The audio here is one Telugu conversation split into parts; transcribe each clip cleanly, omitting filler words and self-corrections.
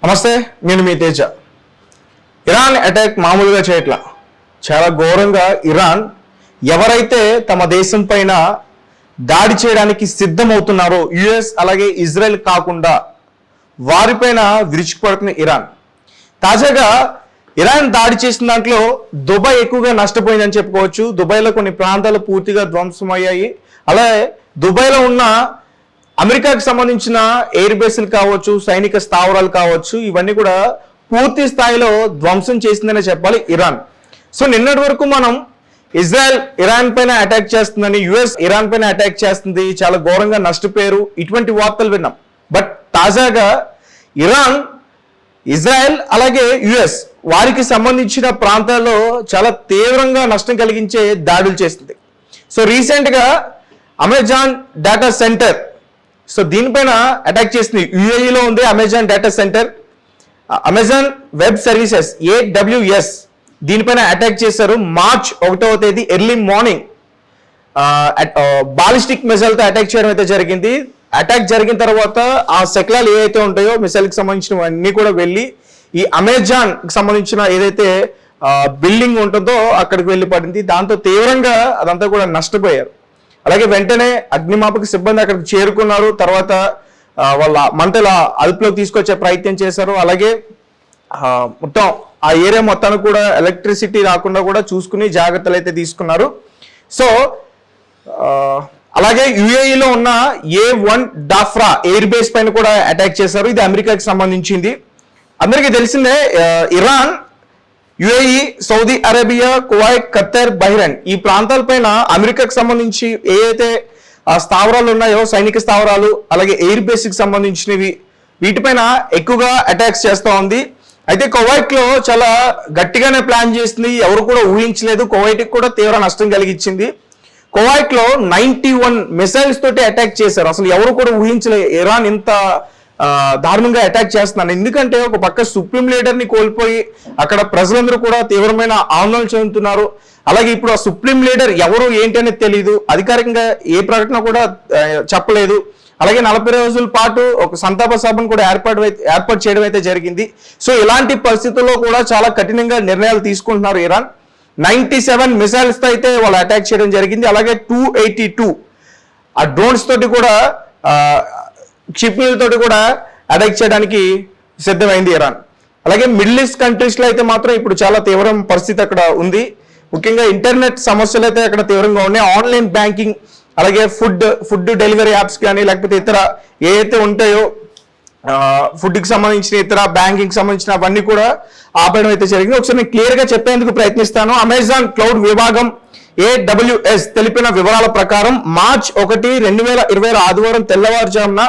నమస్తే, నేను మీ తేజ. ఇరాన్ అటాక్ మామూలుగా చేయట్లా, చాలా ఘోరంగా ఇరాన్ ఎవరైతే తమ దేశం పైన దాడి చేయడానికి సిద్ధమవుతున్నారో యుఎస్ అలాగే ఇజ్రాయెల్ కాకుండా వారిపైన విరుచుకుపడుతున్న ఇరాన్. తాజాగా ఇరాన్ దాడి చేసిన దాంట్లో దుబాయ్ ఎక్కువగా నష్టపోయిందని చెప్పుకోవచ్చు. దుబాయ్లో కొన్ని ప్రాంతాలు పూర్తిగా ధ్వంసమయ్యాయి. అలాగే దుబాయ్లో ఉన్న అమెరికాకి సంబంధించిన ఎయిర్ బేస్లు కావచ్చు, సైనిక స్థావరాలు కావచ్చు, ఇవన్నీ కూడా పూర్తి స్థాయిలో ధ్వంసం చేసిందనే చెప్పాలి ఇరాన్. సో నిన్నటి వరకు మనం ఇజ్రాయెల్ ఇరాన్ పైన అటాక్ చేస్తుందని, యుఎస్ ఇరాన్ పైన అటాక్ చేస్తుంది, చాలా ఘోరంగా నష్టపోయారు, ఇటువంటి వార్తలు విన్నాం. బట్ తాజాగా ఇరాన్, ఇజ్రాయెల్ అలాగే యుఎస్ వారికి సంబంధించిన ప్రాంతాల్లో చాలా తీవ్రంగా నష్టం కలిగించే దాడులు చేస్తుంది. సో రీసెంట్గా అమెజాన్ డేటా సెంటర్, సో దీనిపైన అటాక్ చేసింది. యుఏఈలో ఉంది Amazon data centre, Amazon web services AWS, దీనిపైన అటాక్ చేశారు. మార్చ్ 1వ తేదీ ఎర్లీ మార్నింగ్ బాలిస్టిక్ మిసైల్తో అటాక్ చేయడం అయితే జరిగింది. అటాక్ జరిగిన తర్వాత ఆ శకలాలు ఏవైతే ఉంటాయో మిసైల్కి సంబంధించినవన్నీ కూడా వెళ్ళి ఈ అమెజాన్ కి సంబంధించిన ఏదైతే బిల్డింగ్ ఉంటుందో అక్కడికి వెళ్ళి పడింది. దాంతో తీవ్రంగా అదంతా కూడా నష్టపోయారు. అలాగే వెంటనే అగ్నిమాపక సిబ్బంది అక్కడికి చేరుకున్నారు. తర్వాత వాళ్ళ మంటల అదుపులోకి తీసుకొచ్చే ప్రయత్నం చేశారు. అలాగే మొత్తం ఆ ఏరియా మొత్తానికి కూడా ఎలక్ట్రిసిటీ రాకుండా కూడా చూసుకుని జాగ్రత్తలు అయితే తీసుకున్నారు. సో అలాగే యుఏఈలో ఉన్న A1 డాఫ్రా ఎయిర్ బేస్ పైన కూడా అటాక్ చేశారు. ఇది అమెరికాకి సంబంధించింది. అందరికీ తెలిసిందే, Iran, UAE, Saudi Arabia, Kuwait, Khattar, Bahrain ఈ ప్రాంతాలపైన అమెరికాకు సంబంధించి ఏవైతే స్థావరాలు ఉన్నాయో, సైనిక స్థావరాలు అలాగే ఎయిర్ బేస్కి సంబంధించినవి, వీటిపైన ఎక్కువగా అటాక్స్ చేస్తూ ఉంది. అయితే కువైట్ లో చాలా గట్టిగానే ప్లాన్ చేసింది, ఎవరు కూడా ఊహించలేదు. కువైట్కి కూడా తీవ్ర నష్టం కలిగించింది. కువైట్ లో 91 మిసైల్స్ తోటి అటాక్ చేశారు. అసలు ఎవరు కూడా ఊహించలేదు ఇరాన్ ఇంత దారుణంగా అటాక్ చేస్తున్నాను. ఎందుకంటే ఒక పక్క సుప్రీం లీడర్ని కోల్పోయి అక్కడ ప్రజలందరూ కూడా తీవ్రమైన ఆందోళన చెందుతున్నారు. అలాగే ఇప్పుడు ఆ సుప్రీం లీడర్ ఎవరు ఏంటి అనేది తెలియదు, అధికారికంగా ఏ ప్రకటన కూడా చెప్పలేదు. అలాగే 40 రోజుల పాటు ఒక సంతాప సభను కూడా ఏర్పాటు చేయడం అయితే జరిగింది. సో ఇలాంటి పరిస్థితుల్లో కూడా చాలా కఠినంగా నిర్ణయాలు తీసుకుంటున్నారు ఇరాన్. 97 మిసైల్స్ తో అయితే వాళ్ళు అటాక్ చేయడం జరిగింది. అలాగే 282 ఆ డ్రోన్స్ తోటి కూడా క్షిపణులతోటి కూడా అటాక్ చేయడానికి సిద్ధమైంది ఇరాన్. అలాగే మిడిల్ ఈస్ట్ కంట్రీస్లో అయితే మాత్రం ఇప్పుడు చాలా తీవ్రం పరిస్థితి అక్కడ ఉంది. ముఖ్యంగా ఇంటర్నెట్ సమస్యలు అయితే అక్కడ తీవ్రంగా ఉన్నాయి. ఆన్లైన్ బ్యాంకింగ్ అలాగే ఫుడ్ డెలివరీ యాప్స్ కానీ లేకపోతే ఇతర ఏవైతే ఉంటాయో ఫుడ్కి సంబంధించిన ఇతర బ్యాంకింగ్ సంబంధించిన అవన్నీ కూడా ఆపేయడం అయితే జరిగింది. ఒకసారి నేను క్లియర్గా చెప్పేందుకు ప్రయత్నిస్తాను. అమెజాన్ క్లౌడ్ విభాగం AWS తెలిపిన వివరాల ప్రకారం మార్చ్ 1, 2026 ఆదివారం తెల్లవారుజామున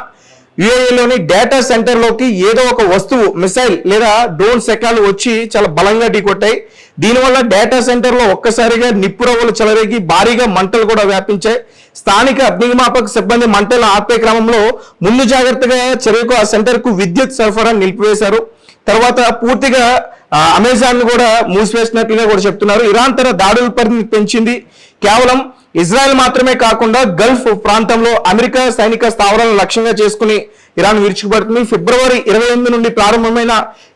యుఏఈలోని డేటా సెంటర్లోకి ఏదో ఒక వస్తువు, మిసైల్ లేదా డ్రోన్ శకలాలు వచ్చి చాలా బలంగా ఢీకొట్టాయి. దీనివల్ల డేటా సెంటర్లో ఒక్కసారిగా నిప్పురవ్వలు చెలరేగి భారీగా మంటలు కూడా వ్యాపించాయి. స్థానిక అగ్నిమాపక సిబ్బంది మంటలను ఆపే క్రమంలో ముందు జాగ్రత్తగా చర్యకు ఆ సెంటర్కు విద్యుత్ సరఫరా నిలిపివేశారు. తర్వాత పూర్తిగా అమెజాన్ కూడా మూసివేసినట్లుగా కూడా చెప్తున్నారు. ఇరాన్ తన దాడుల పరిధిని పెంచింది. కేవలం ఇజ్రాయెల్ మాత్రమే కాకుండా గల్ఫ్ ప్రాంతంలో అమెరికా సైనిక స్థావరాలను లక్ష్యంగా చేసుకుని ఇరాన్ విరుచుకుపడుతుంది. ఫిబ్రవరి 28 నుండి ప్రారంభమైన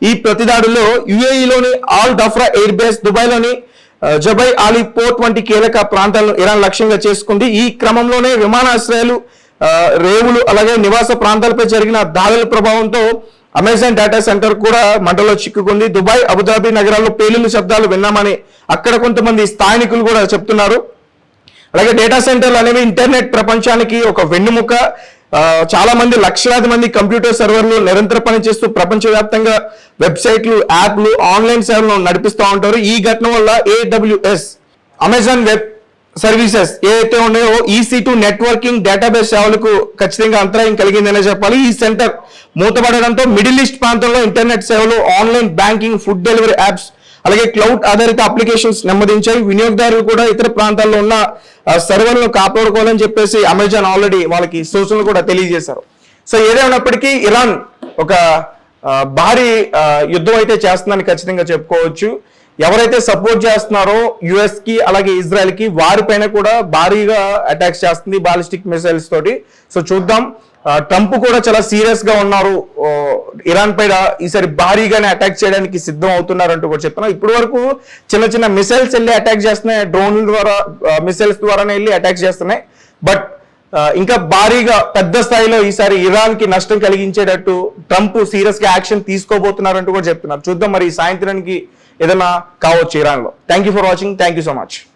ఈ ప్రతిదాడుల్లో యుఏఈలోని ఆల్ డఫ్రా ఎయిర్ బేస్, దుబాయ్లోని జబై ఆలీ పోర్ట్ వంటి కీలక ప్రాంతాలను ఇరాన్ లక్ష్యంగా చేసుకుంది. ఈ క్రమంలోనే విమానాశ్రయాలు, రేవులు అలాగే నివాస ప్రాంతాలపై జరిగిన దాడుల ప్రభావంతో అమెజాన్ డేటా సెంటర్ కూడా మంటలో చిక్కుకుంది. దుబాయ్, అబుదాబి నగరాల్లో పేలుళ్ల శబ్దాలు విన్నామని అక్కడ కొంతమంది స్థానికులు కూడా చెప్తున్నారు. అలాగే డేటా సెంటర్లు అనేవి ఇంటర్నెట్ ప్రపంచానికి ఒక వెన్నుముక. చాలా మంది, లక్షలాది మంది కంప్యూటర్ సర్వర్లు నిరంతర పనిచేస్తూ ప్రపంచవ్యాప్తంగా వెబ్సైట్లు, యాప్లు, ఆన్లైన్ సేవలను నడిపిస్తూ ఉంటారు. ఈ ఘటన వల్ల AWS, అమెజాన్ వెబ్ సర్వీసెస్ ఏవైతే ఉన్నాయో EC2 నెట్వర్కింగ్ డేటాబేస్ సేవలకు ఖచ్చితంగా అంతరాయం కలిగిందనే చెప్పాలి. ఈ సెంటర్ మూతపడడంతో మిడిల్ ఈస్ట్ ప్రాంతంలో ఇంటర్నెట్ సేవలు, online banking, food delivery apps అలాగే క్లౌడ్ ఆధారిత అప్లికేషన్స్ నెమ్మదించాయి. వినియోగదారులు కూడా ఇతర ప్రాంతాల్లో ఉన్న సర్వర్లను కాపాడుకోవాలని చెప్పేసి అమెజాన్ ఆల్రెడీ వాళ్ళకి సూచనలు కూడా తెలియజేశారు. సో ఏదేమైనప్పటికీ ఇరాన్ ఒక భారీ యుద్ధం అయితే చేస్తుందని ఖచ్చితంగా చెప్పుకోవచ్చు. ఎవరైతే సపోర్ట్ చేస్తున్నారో యుఎస్ కి అలాగే ఇజ్రాయెల్ కి వారిపైన కూడా భారీగా అటాక్స్ చేస్తుంది బాలిస్టిక్ మిసైల్స్ తోటి. సో చూద్దాం ట్రంప్ కూడా చాలా సీరియస్ గా ఉన్నారు, ఇరాన్ పైన ఈసారి భారీగానే అటాక్ చేయడానికి సిద్ధం అవుతున్నారంటూ కూడా చెప్తున్నారు. ఇప్పటి వరకు చిన్న చిన్న మిసైల్స్ వెళ్ళి అటాక్ చేస్తున్నాయి, డ్రోన్ల ద్వారా మిసైల్స్ ద్వారానే వెళ్ళి అటాక్ చేస్తున్నాయి. బట్ ఇంకా భారీగా పెద్ద స్థాయిలో ఈసారి ఇరాన్ కి నష్టం కలిగించేటట్టు ట్రంప్ సీరియస్ గా యాక్షన్ తీసుకోబోతున్నారంటూ కూడా చెప్తున్నారు. చూద్దాం మరి ఈ సాయంత్రానికి ఏదైనా కావచ్చు ఇరాన్ లో. Thank you for watching. Thank you so much.